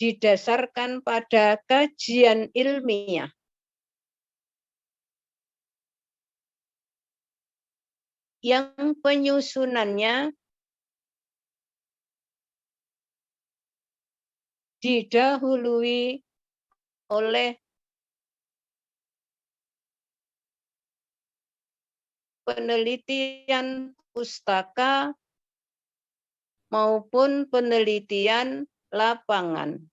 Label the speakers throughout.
Speaker 1: didasarkan pada kajian ilmiah. Yang penyusunannya didahului oleh penelitian pustaka maupun penelitian lapangan.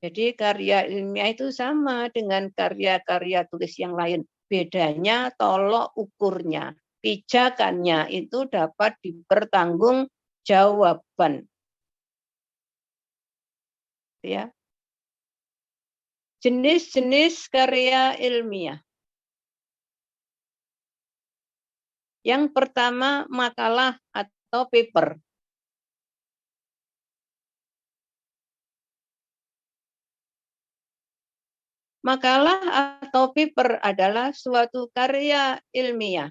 Speaker 1: Jadi karya ilmiah itu sama dengan karya-karya tulis yang lain. Bedanya tolok ukurnya. Pijakannya itu dapat dipertanggungjawabkan. Ya. Jenis-jenis karya ilmiah. Yang pertama makalah atau paper. Makalah atau paper adalah suatu karya ilmiah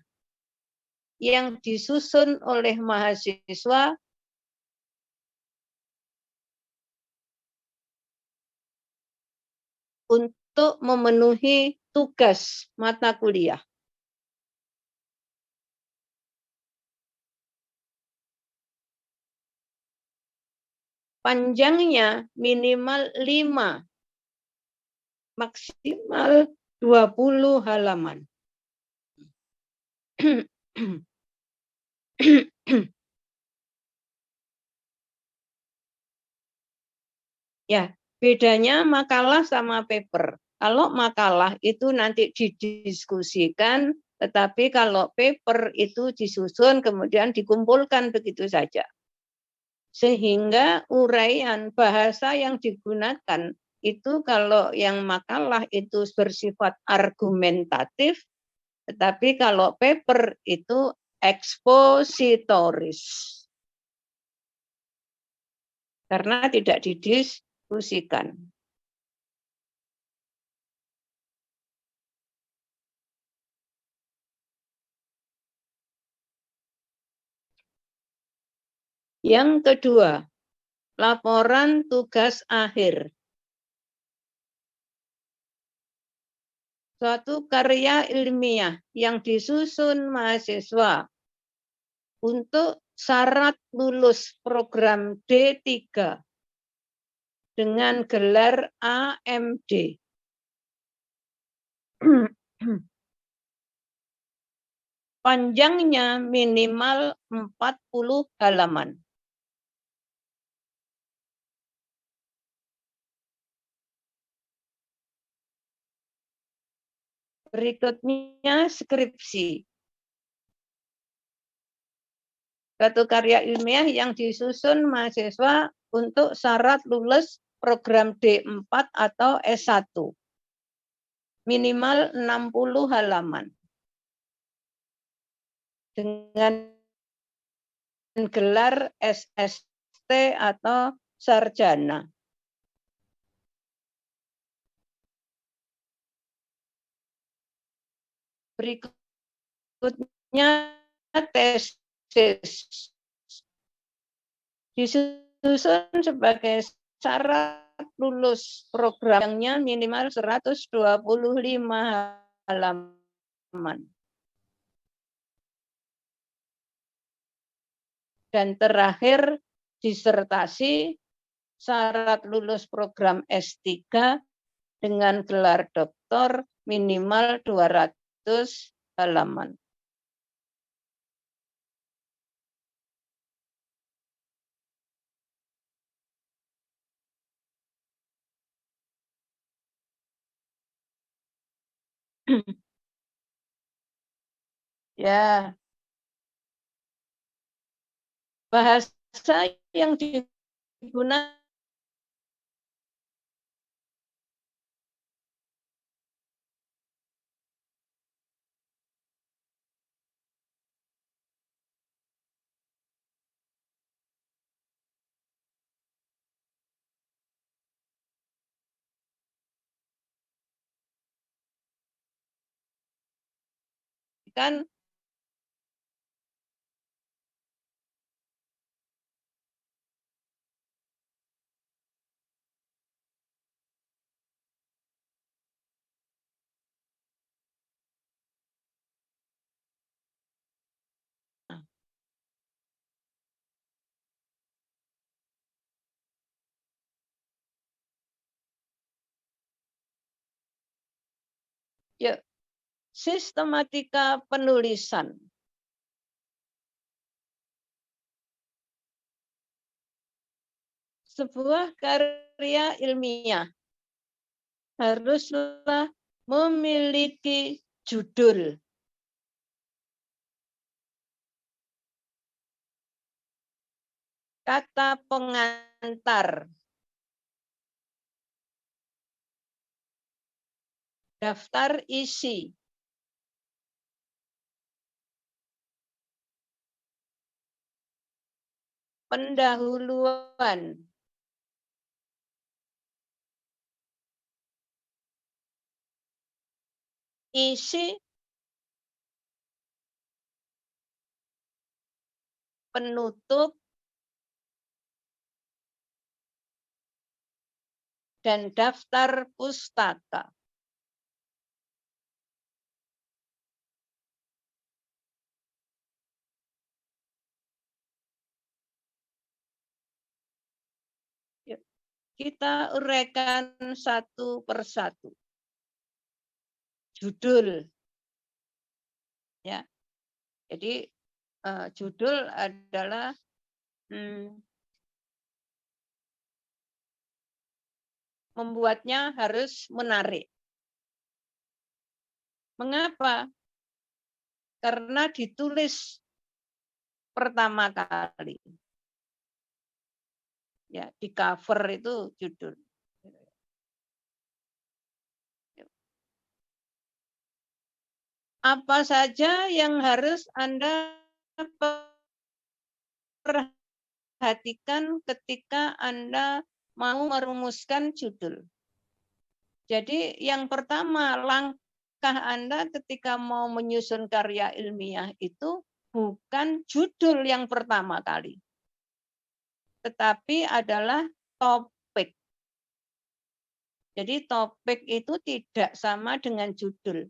Speaker 1: yang disusun oleh mahasiswa untuk memenuhi tugas mata kuliah. Panjangnya minimal 5, maksimal 20 halaman. Ya, bedanya makalah sama paper. Kalau makalah itu nanti didiskusikan, tetapi kalau paper itu disusun kemudian dikumpulkan begitu saja. Sehingga uraian bahasa yang digunakan itu kalau yang makalah itu bersifat argumentatif, tetapi kalau paper itu ekspositoris. Karena tidak didiskusikan. Yang kedua, laporan tugas akhir. Suatu karya ilmiah yang disusun mahasiswa untuk syarat lulus program D3 dengan gelar AMD. Panjangnya minimal 40 halaman. Berikutnya skripsi. Suatu karya ilmiah yang disusun mahasiswa untuk syarat lulus program D4 atau S1. Minimal 60 halaman. Dengan gelar SST atau sarjana. Berikutnya tesis. Disusun sebagai syarat lulus programnya minimal 125 halaman. Dan terakhir disertasi, syarat lulus program S3 dengan gelar doktor minimal 200 halaman. Ya, bahasa yang digunakan Sistematika penulisan. Sebuah karya ilmiah haruslah memiliki judul. Kata pengantar. Daftar isi. Pendahuluan. Isi. Penutup. Dan daftar pustaka. Kita uraikan satu persatu. Judul. Ya. Jadi judul adalah membuatnya harus menarik. Mengapa? Karena ditulis pertama kali. Ya, di cover itu judul. Apa saja yang harus Anda perhatikan ketika Anda mau merumuskan judul? Jadi yang pertama, langkah Anda ketika mau menyusun karya ilmiah itu bukan judul yang pertama kali, tetapi adalah topik. Jadi topik itu tidak sama dengan judul.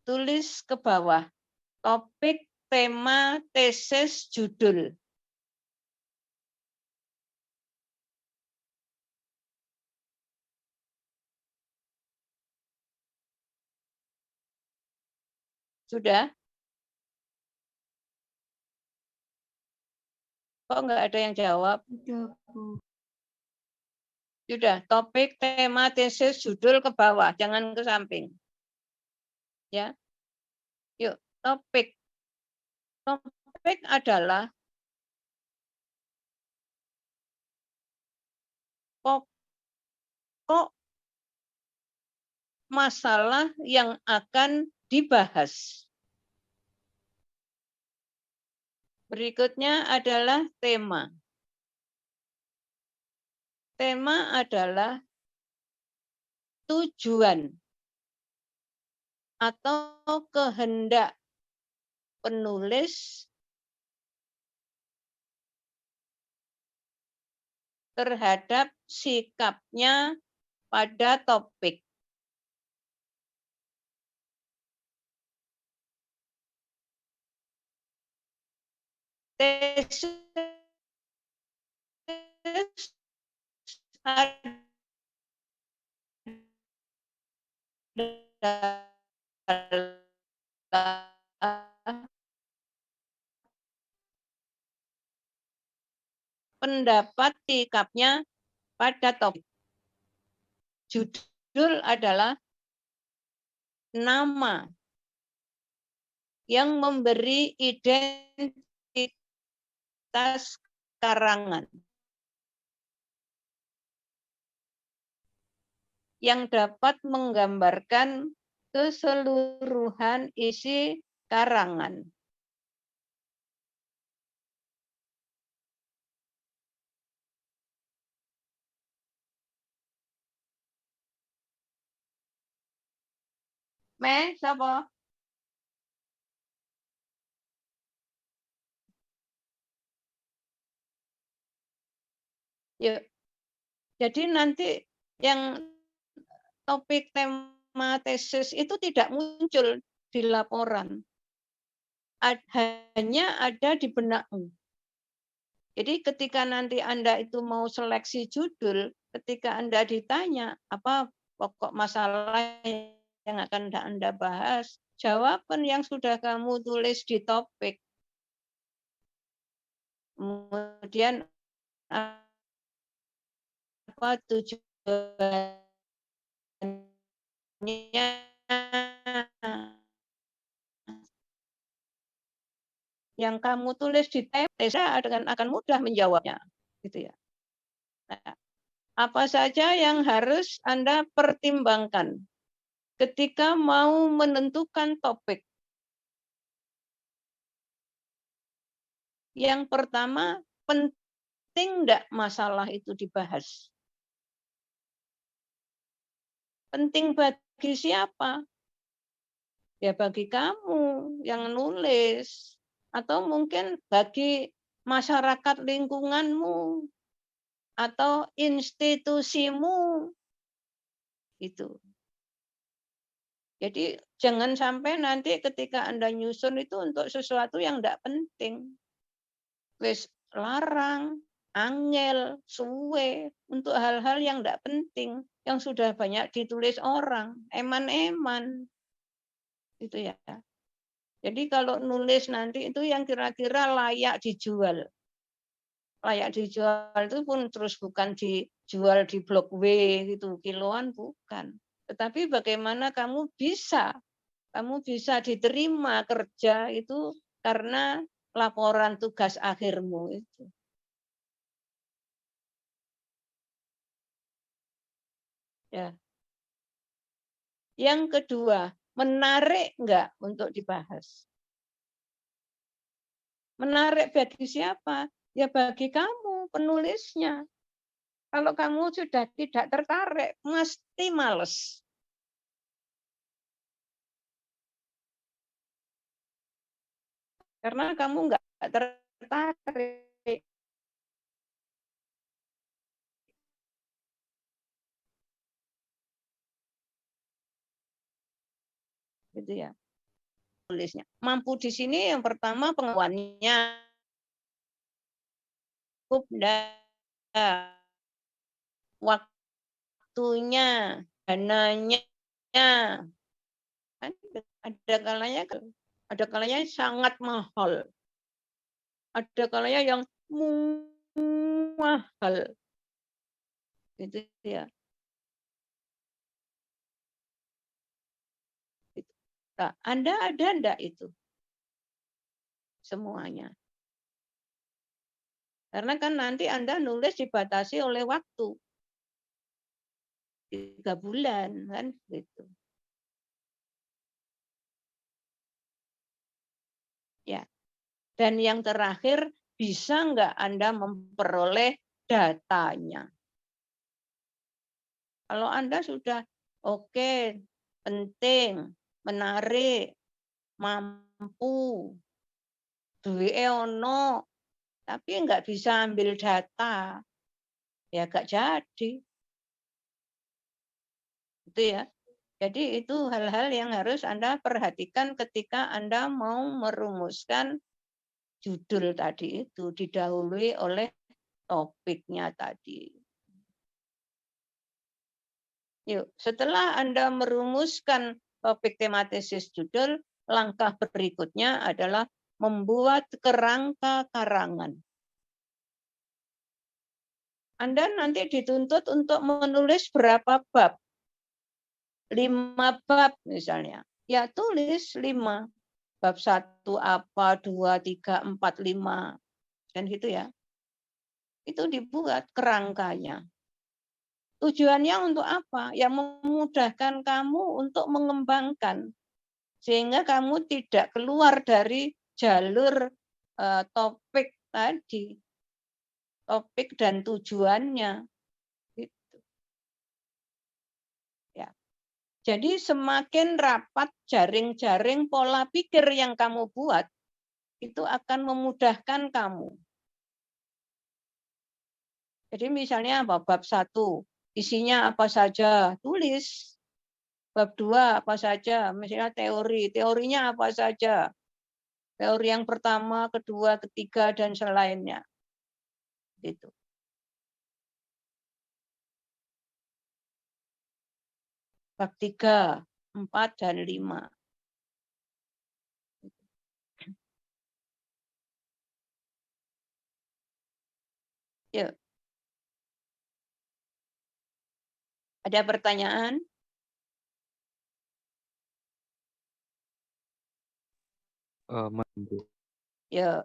Speaker 1: Tulis ke bawah. Topik, tema, tesis, judul. Sudah? Kok nggak ada yang jawab?
Speaker 2: Sudah, Bu.
Speaker 1: Sudah, topik, tema, tesis, judul ke bawah, jangan ke samping. Ya. Yuk, topik. Topik adalah pokok masalah yang akan dibahas. Berikutnya adalah tema. Tema adalah tujuan atau kehendak penulis terhadap sikapnya pada topik. Tesis pendapat sikapnya pada topik. Judul adalah nama yang memberi identitas karangan yang dapat menggambarkan keseluruhan isi karangan. Sapa? Yuk. Jadi nanti yang topik tema tesis itu tidak muncul di laporan. Hanya ada di benakmu. Jadi ketika nanti Anda itu mau seleksi judul, ketika Anda ditanya apa pokok masalah yang akan Anda bahas, jawaban yang sudah kamu tulis di topik. Kemudian apa tujuannya yang kamu tulis di teks, akan mudah menjawabnya, gitu ya. Nah, apa saja yang harus Anda pertimbangkan ketika mau menentukan topik? Yang pertama, penting enggak masalah itu dibahas? Penting bagi siapa? Ya bagi kamu yang nulis. Atau mungkin bagi masyarakat lingkunganmu. Atau institusimu. Itu. Jadi jangan sampai nanti ketika Anda nyusun itu untuk sesuatu yang enggak penting. Wis larang, angel, suwe, untuk hal-hal yang enggak penting, yang sudah banyak ditulis orang, eman-eman. Itu ya. Jadi kalau nulis nanti itu yang kira-kira layak dijual. Layak dijual itu pun terus bukan dijual di blok W gitu, kiloan bukan. Tetapi bagaimana kamu bisa diterima kerja itu karena laporan tugas akhirmu itu. Ya. Yang kedua, menarik enggak untuk dibahas? Menarik bagi siapa? Ya bagi kamu, penulisnya. Kalau kamu sudah tidak tertarik, mesti males. Karena kamu enggak tertarik. Gitu ya. Tulisnya. Mampu di sini yang pertama pengetahuannya, cukup enggak, waktunya, dananya. Kan ada kalanya sangat mahal. Ada kalanya yang mahal. Gitu ya. Nah, Anda ada enggak itu? Semuanya. Karena kan nanti Anda nulis dibatasi oleh waktu. 3 bulan kan gitu. Ya. Dan yang terakhir, bisa enggak Anda memperoleh datanya? Kalau Anda sudah oke, penting, menarik, mampu, duwike ono, tapi enggak bisa ambil data, ya enggak jadi. Itu ya. Jadi itu hal-hal yang harus Anda perhatikan ketika Anda mau merumuskan judul tadi itu, didahului oleh topiknya tadi. Yuk, setelah Anda merumuskan topik tematis judul, langkah berikutnya adalah membuat kerangka karangan. Anda nanti dituntut untuk menulis berapa bab? 5 bab misalnya. Ya tulis 5. Bab 1 apa, 2, 3, 4, 5. Dan gitu ya. Itu dibuat kerangkanya. Tujuannya untuk apa? Ya memudahkan kamu untuk mengembangkan. Sehingga kamu tidak keluar dari jalur topik tadi. Topik dan tujuannya. Gitu. Ya. Jadi semakin rapat jaring-jaring pola pikir yang kamu buat, itu akan memudahkan kamu. Jadi misalnya bab 1, isinya apa saja, tulis. Bab 2 apa saja, misalnya teori, teorinya apa saja. Teori yang pertama, kedua, ketiga, dan selainnya. Gitu. bab 3, 4, dan 5. Yuk. Ada pertanyaan?
Speaker 2: Bu.
Speaker 1: Yuk.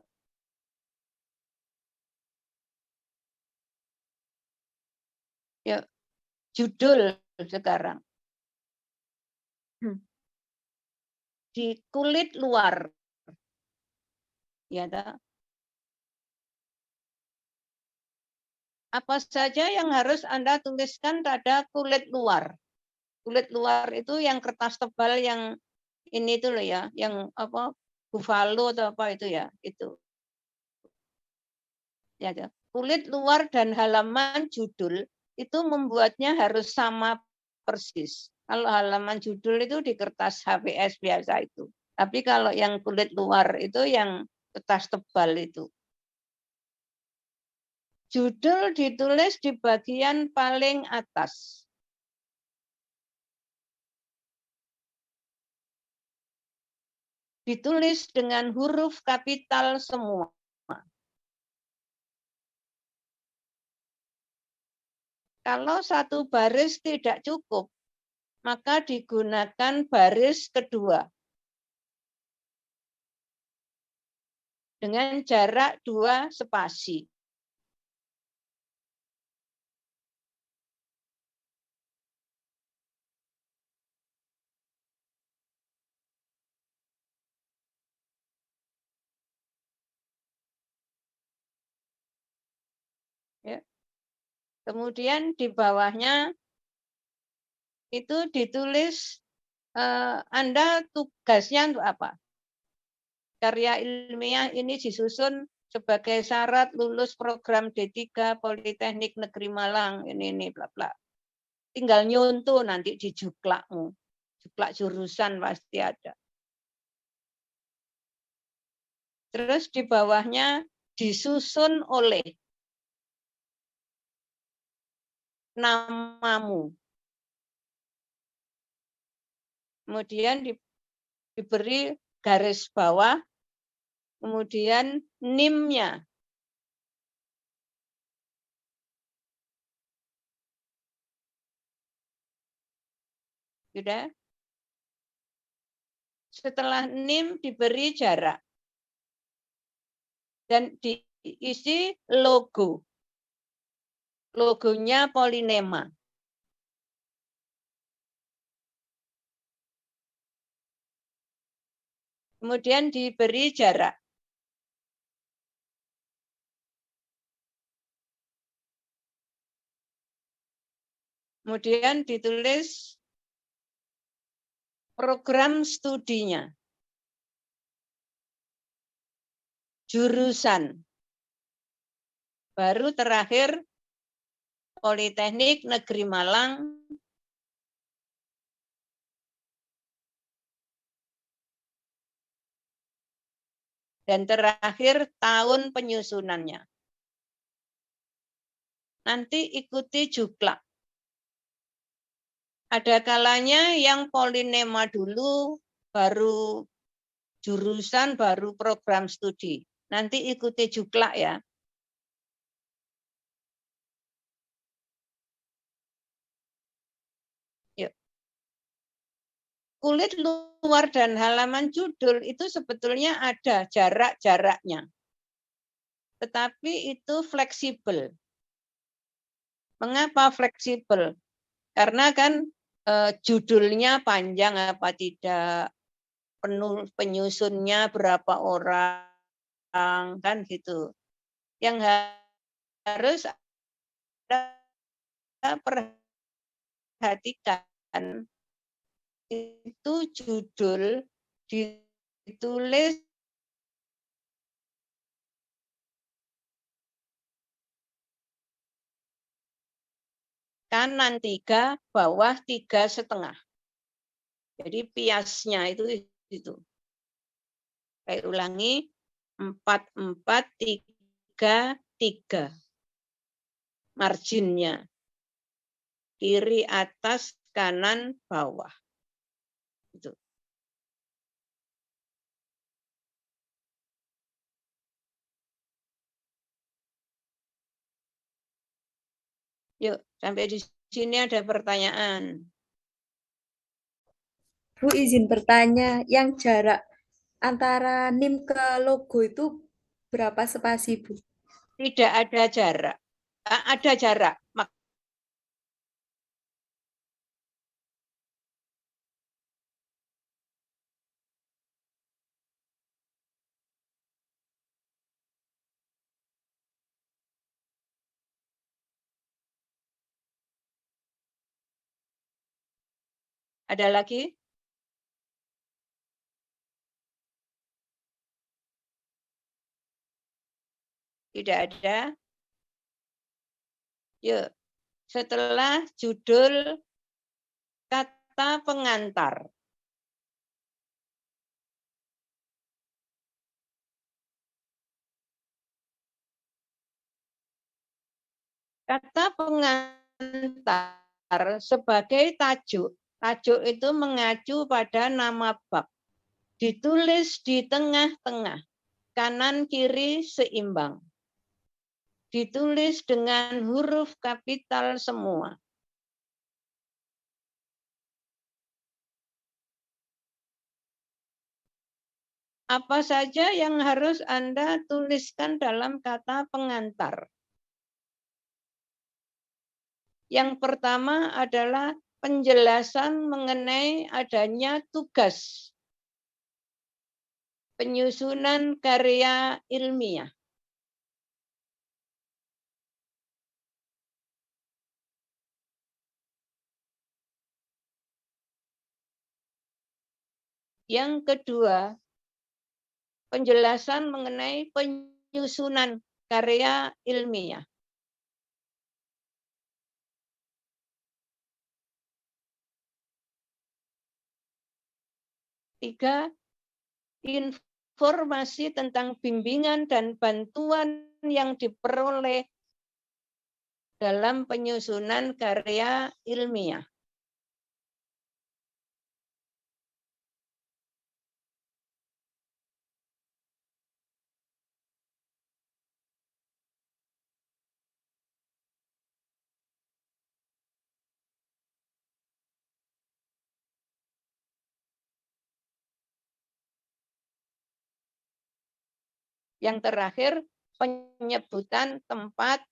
Speaker 1: Yuk. Judul sekarang. Di kulit luar. Ya, apa saja yang harus Anda tuliskan pada kulit luar? Kulit luar itu yang kertas tebal yang ini tuh loh ya, yang apa buffalo atau apa itu ya, itu. Ya, kulit luar dan halaman judul itu membuatnya harus sama persis. Kalau halaman judul itu di kertas HVS biasa itu. Tapi kalau yang kulit luar itu yang kertas tebal itu. Judul ditulis di bagian paling atas. Ditulis dengan huruf kapital semua. Kalau satu baris tidak cukup, maka digunakan baris kedua. Dengan jarak 2 spasi. Ya. Kemudian di bawahnya itu ditulis Anda tugasnya untuk apa? Karya ilmiah ini disusun sebagai syarat lulus program D3 Politeknik Negeri Malang. Ini bla bla. Tinggal nyuntuh nanti di juklakmu. Juklak jurusan pasti ada. Terus di bawahnya disusun oleh namamu. Kemudian diberi garis bawah, kemudian NIM-nya. Sudah? Setelah NIM diberi jarak. Dan diisi logo. Logonya Polinema. Kemudian diberi jarak. Kemudian ditulis program studinya. Jurusan. Baru terakhir Politeknik Negeri Malang. Dan terakhir tahun penyusunannya. Nanti ikuti juklak. Ada kalanya yang Polinema dulu, baru jurusan, baru program studi. Nanti ikuti juklak ya. Yuk. Kulit luar dan halaman judul itu sebetulnya ada jarak-jaraknya. Tetapi itu fleksibel. Mengapa fleksibel? Karena kan judulnya panjang apa tidak, penyusunnya berapa orang, kan gitu. Yang harus Anda perhatikan itu judul ditulis kanan 3, bawah 3,5. Jadi piasnya itu. Saya ulangi, 4, 4, 3, 3. Marginnya. Kiri atas kanan bawah. Itu. Yuk, sampai di sini ada pertanyaan.
Speaker 2: Bu, izin bertanya, yang jarak antara NIM ke logo itu berapa spasi, Bu?
Speaker 1: Tidak ada jarak. Ada jarak. Ada lagi? Tidak ada. Yuk, setelah judul kata pengantar. Kata pengantar sebagai tajuk. Tajuk itu mengacu pada nama bab. Ditulis di tengah-tengah. Kanan kiri seimbang. Ditulis dengan huruf kapital semua. Apa saja yang harus Anda tuliskan dalam kata pengantar? Yang pertama adalah penjelasan mengenai adanya tugas penyusunan karya ilmiah. Yang kedua, penjelasan mengenai penyusunan karya ilmiah. Tiga, informasi tentang bimbingan dan bantuan yang diperoleh dalam penyusunan karya ilmiah. Yang terakhir, penyebutan tempat,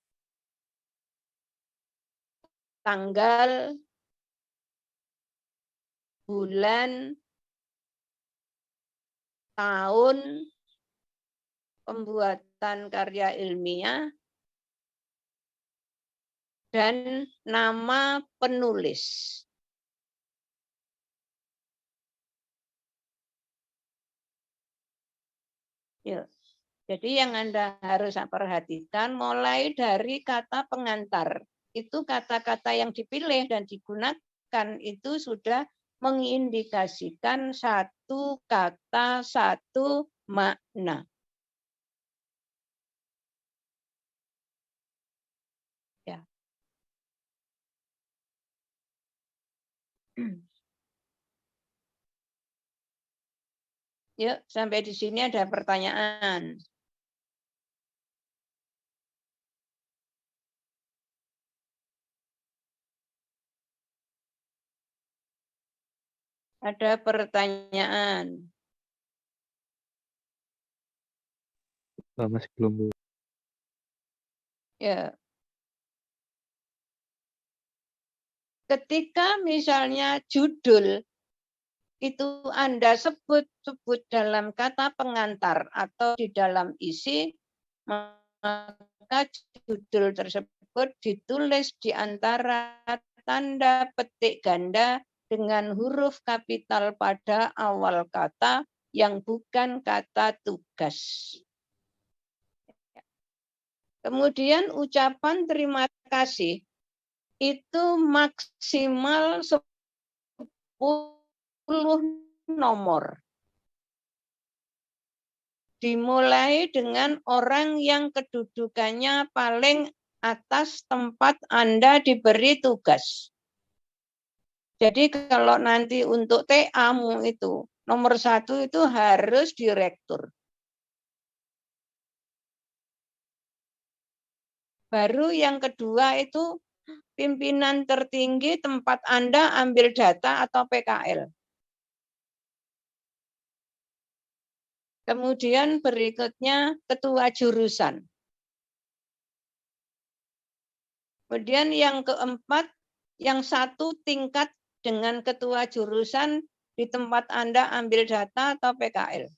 Speaker 1: tanggal, bulan, tahun pembuatan karya ilmiah, dan nama penulis. Yuk. Jadi yang Anda harus perhatikan mulai dari kata pengantar. Itu kata-kata yang dipilih dan digunakan itu sudah mengindikasikan satu kata, satu makna. Ya. Yuk, sampai di sini ada pertanyaan. Ada pertanyaan.
Speaker 3: Masih belum, Bu.
Speaker 1: Ya. Ketika misalnya judul itu Anda sebut dalam kata pengantar atau di dalam isi, maka judul tersebut ditulis di antara tanda petik ganda dengan huruf kapital pada awal kata yang bukan kata tugas. Kemudian ucapan terima kasih itu maksimal 10 nomor. Dimulai dengan orang yang kedudukannya paling atas tempat Anda diberi tugas. Jadi kalau nanti untuk TA-mu itu, nomor 1 itu harus direktur. Baru yang kedua itu pimpinan tertinggi tempat Anda ambil data atau PKL. Kemudian berikutnya ketua jurusan. Kemudian yang keempat, yang satu tingkat dengan ketua jurusan di tempat Anda ambil data atau PKL.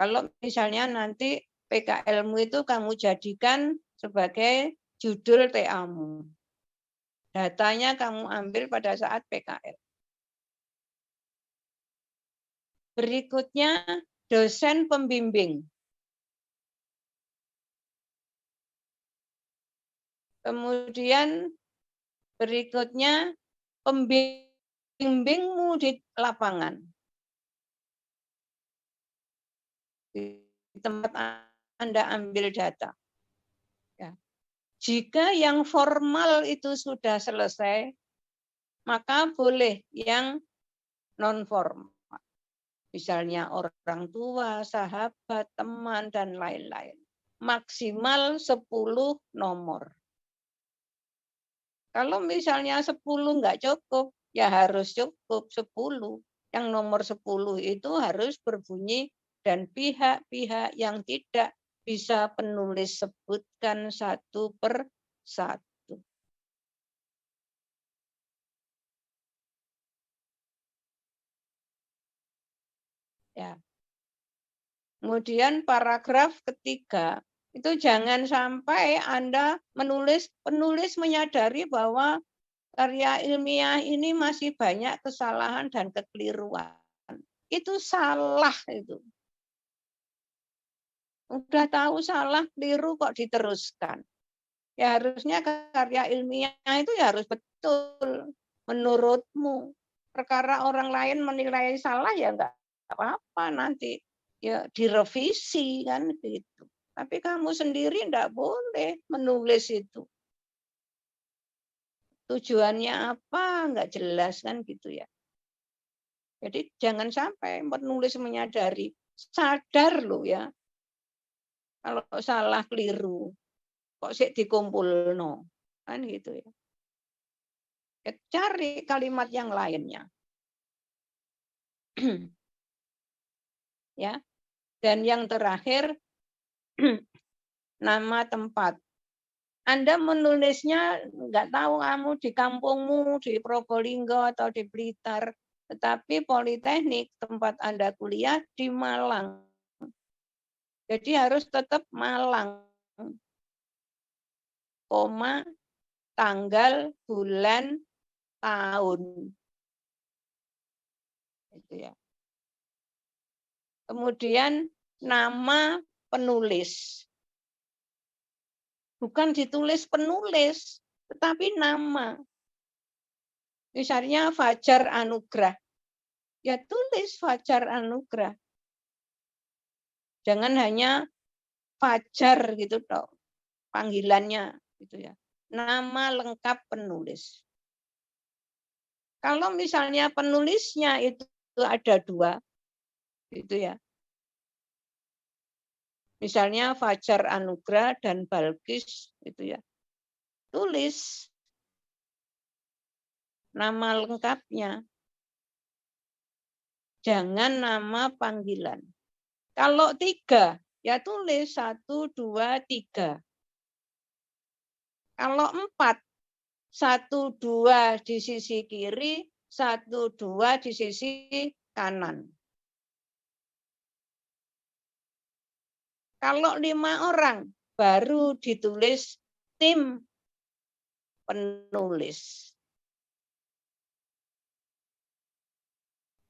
Speaker 1: Kalau misalnya nanti PKL-mu itu kamu jadikan sebagai judul TA-mu. Datanya kamu ambil pada saat PKL. Berikutnya, dosen pembimbing. Kemudian berikutnya, pembimbingmu di lapangan. Di tempat Anda ambil data. Ya. Jika yang formal itu sudah selesai, maka boleh yang non-formal. Misalnya orang tua, sahabat, teman, dan lain-lain. Maksimal 10 nomor. Kalau misalnya 10 nggak cukup, ya harus cukup 10. Yang nomor 10 itu harus berbunyi dan pihak-pihak yang tidak bisa penulis sebutkan satu per satu. Ya. Kemudian paragraf ketiga, itu jangan sampai Anda penulis menyadari bahwa karya ilmiah ini masih banyak kesalahan dan kekeliruan. Itu salah itu. Udah tahu salah, keliru kok diteruskan. Ya harusnya karya ilmiah itu ya harus betul menurutmu. Perkara orang lain menilai salah ya enggak apa-apa nanti ya direvisi kan gitu. Tapi kamu sendiri enggak boleh menulis itu. Tujuannya apa enggak jelas kan gitu ya. Jadi jangan sampai menulis menyadari, sadar loh ya. Kalau salah keliru, kok sik dikumpulno. Kan gitu ya. Cari kalimat yang lainnya. Ya. Dan yang terakhir nama tempat. Anda menulisnya nggak tahu kamu di kampungmu, di Probolinggo atau di Blitar, tetapi Politeknik tempat Anda kuliah di Malang. Jadi harus tetap Malang. Koma, tanggal, bulan, tahun. Itu ya. Kemudian nama penulis. Bukan ditulis penulis, tetapi nama. Misalnya Fajar Anugrah. Ya tulis Fajar Anugrah. Jangan hanya Fajar gitu toh, panggilannya gitu ya. Nama lengkap penulis. Kalau misalnya penulisnya itu ada 2, gitu ya. Misalnya Fajar Anugrah dan Balkis gitu ya. Tulis nama lengkapnya. Jangan nama panggilan. Kalau 3, ya tulis 1, 2, 3. Kalau 4, 1, 2 di sisi kiri, 1, 2 di sisi kanan. Kalau 5 orang, baru ditulis tim penulis.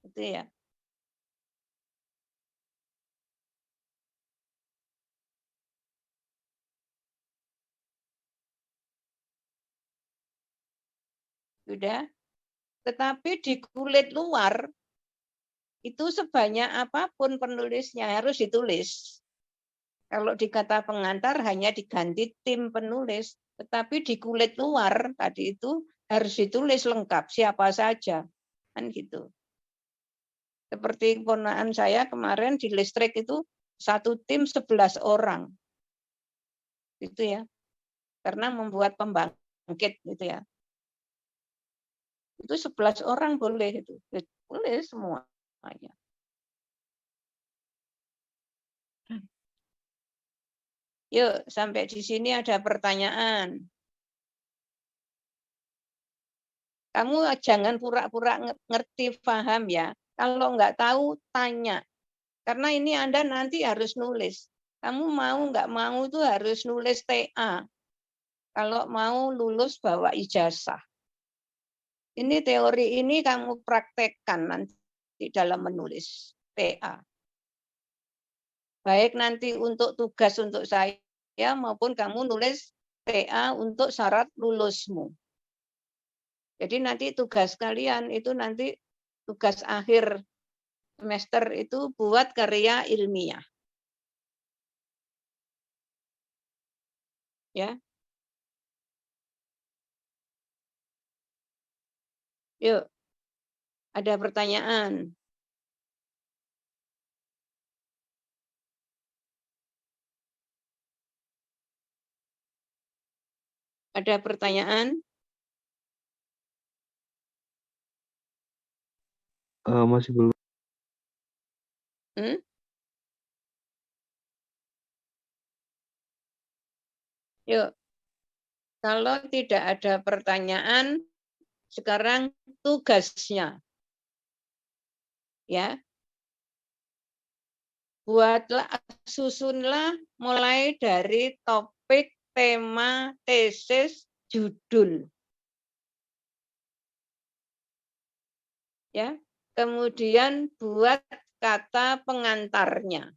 Speaker 1: Itu ya. Sudah. Tetapi di kulit luar, itu sebanyak apapun penulisnya harus ditulis. Kalau di kata pengantar hanya diganti tim penulis, Tetapi di kulit luar tadi itu harus ditulis lengkap siapa saja. Kan gitu. Seperti keponakan saya kemarin di listrik itu satu tim 11 orang. Gitu ya. Karena membuat pembangkit gitu ya. Itu 11 orang boleh itu. Boleh semuanya. Yuk, sampai di sini ada pertanyaan. Kamu jangan pura-pura ngerti, paham ya. Kalau nggak tahu, tanya. Karena ini Anda nanti harus nulis. Kamu mau nggak mau itu harus nulis TA. Kalau mau lulus bawa ijazah. Ini teori ini kamu praktekkan nanti dalam menulis TA. Baik nanti untuk tugas untuk saya maupun kamu nulis TA untuk syarat lulusmu. Jadi nanti tugas kalian itu nanti tugas akhir semester itu buat karya ilmiah. Ya. Yuk. Ada pertanyaan? Ada pertanyaan?
Speaker 3: Masih belum.
Speaker 1: Yuk. Kalau tidak ada pertanyaan, sekarang tugasnya. Ya. Buatlah, susunlah mulai dari topik, tema, tesis, judul. Ya. Kemudian buat kata pengantarnya.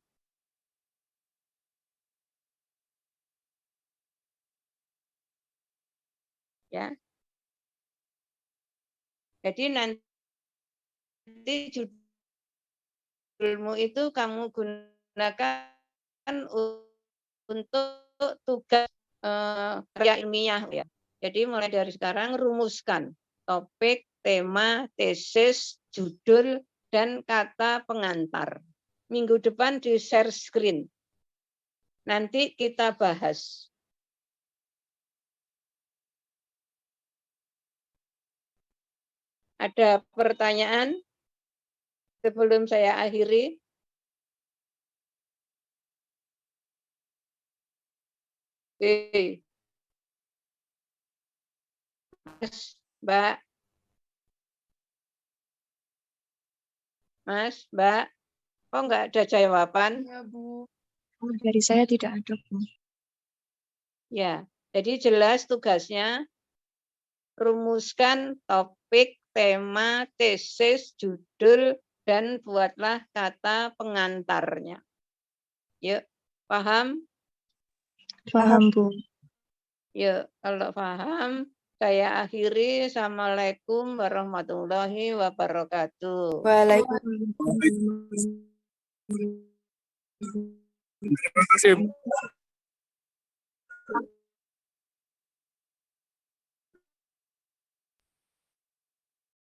Speaker 1: Ya. Jadi nanti judulmu itu kamu gunakan untuk tugas karya ilmiah ya. Jadi mulai dari sekarang rumuskan topik, tema, tesis, judul, dan kata pengantar. Minggu depan di share screen. Nanti kita bahas. Ada pertanyaan sebelum saya akhiri? Oke. Mas, Mbak. Mas, Mbak. Kok nggak ada jawaban?
Speaker 4: Ya, Bu. Dari saya tidak ada, Bu.
Speaker 1: Ya, jadi jelas tugasnya rumuskan topik, tema, tesis, judul, dan buatlah kata pengantarnya. Yuk, paham?
Speaker 4: Paham, Bu.
Speaker 1: Yuk, kalau paham, saya akhiri. Assalamualaikum warahmatullahi wabarakatuh.
Speaker 2: Waalaikumsalam.
Speaker 3: Terima kasih.